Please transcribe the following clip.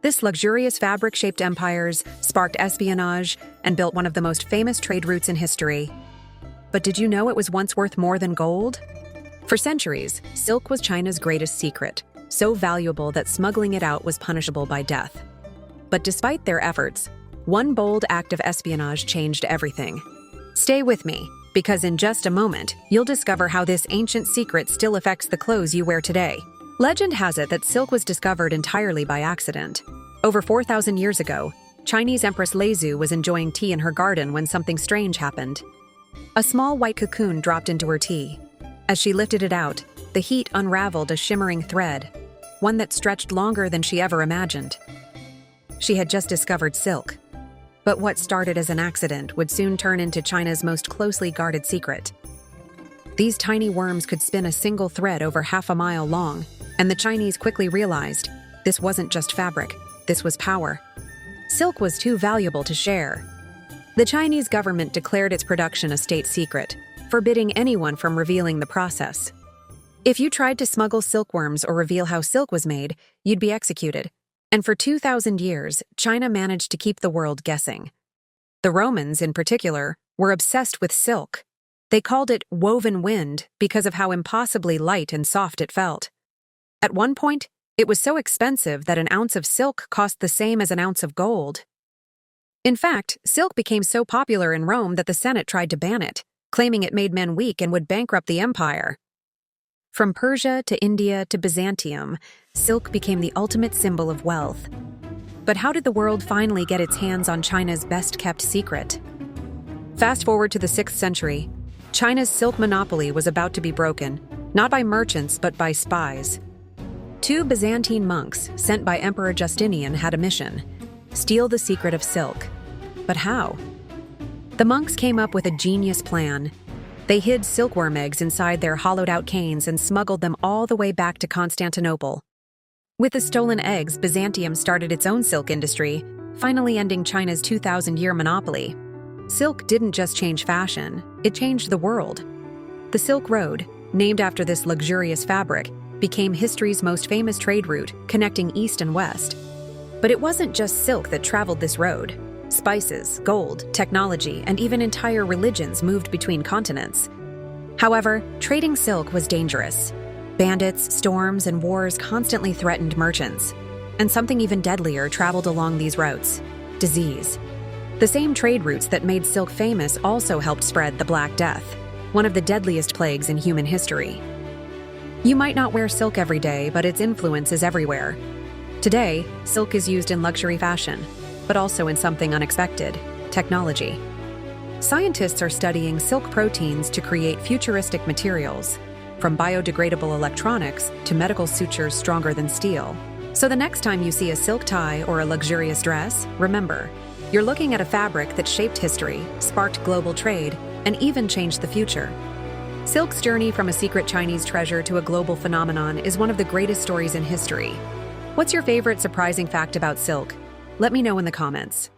This luxurious fabric shaped empires, sparked espionage, and built one of the most famous trade routes in history. But did you know it was once worth more than gold? For centuries, silk was China's greatest secret, so valuable that smuggling it out was punishable by death. But despite their efforts, one bold act of espionage changed everything. Stay with me, because in just a moment, you'll discover how this ancient secret still affects the clothes you wear today. Legend has it that silk was discovered entirely by accident. Over 4,000 years ago, Chinese Empress Leizu was enjoying tea in her garden when something strange happened. A small white cocoon dropped into her tea. As she lifted it out, the heat unraveled a shimmering thread, one that stretched longer than she ever imagined. She had just discovered silk. But what started as an accident would soon turn into China's most closely guarded secret. These tiny worms could spin a single thread over half a mile long, and the Chinese quickly realized this wasn't just fabric, this was power. Silk was too valuable to share. The Chinese government declared its production a state secret, forbidding anyone from revealing the process. If you tried to smuggle silkworms or reveal how silk was made, you'd be executed. And for 2,000 years, China managed to keep the world guessing. The Romans, in particular, were obsessed with silk. They called it woven wind because of how impossibly light and soft it felt. At one point, it was so expensive that an ounce of silk cost the same as an ounce of gold. In fact, silk became so popular in Rome that the Senate tried to ban it, claiming it made men weak and would bankrupt the empire. From Persia to India to Byzantium, silk became the ultimate symbol of wealth. But how did the world finally get its hands on China's best-kept secret? Fast forward to the 6th century, China's silk monopoly was about to be broken, not by merchants but by spies. Two Byzantine monks sent by Emperor Justinian had a mission: steal the secret of silk. But how? The monks came up with a genius plan. They hid silkworm eggs inside their hollowed-out canes and smuggled them all the way back to Constantinople. With the stolen eggs, Byzantium started its own silk industry, finally ending China's 2,000-year monopoly. Silk didn't just change fashion, it changed the world. The Silk Road, named after this luxurious fabric, became history's most famous trade route, connecting East and West. But it wasn't just silk that traveled this road. Spices, gold, technology, and even entire religions moved between continents. However, trading silk was dangerous. Bandits, storms, and wars constantly threatened merchants. And something even deadlier traveled along these routes: disease. The same trade routes that made silk famous also helped spread the Black Death, one of the deadliest plagues in human history. You might not wear silk every day, but its influence is everywhere. Today, silk is used in luxury fashion, but also in something unexpected: technology. Scientists are studying silk proteins to create futuristic materials, from biodegradable electronics to medical sutures stronger than steel. So the next time you see a silk tie or a luxurious dress, remember, you're looking at a fabric that shaped history, sparked global trade, and even changed the future. Silk's journey from a secret Chinese treasure to a global phenomenon is one of the greatest stories in history. What's your favorite surprising fact about silk? Let me know in the comments.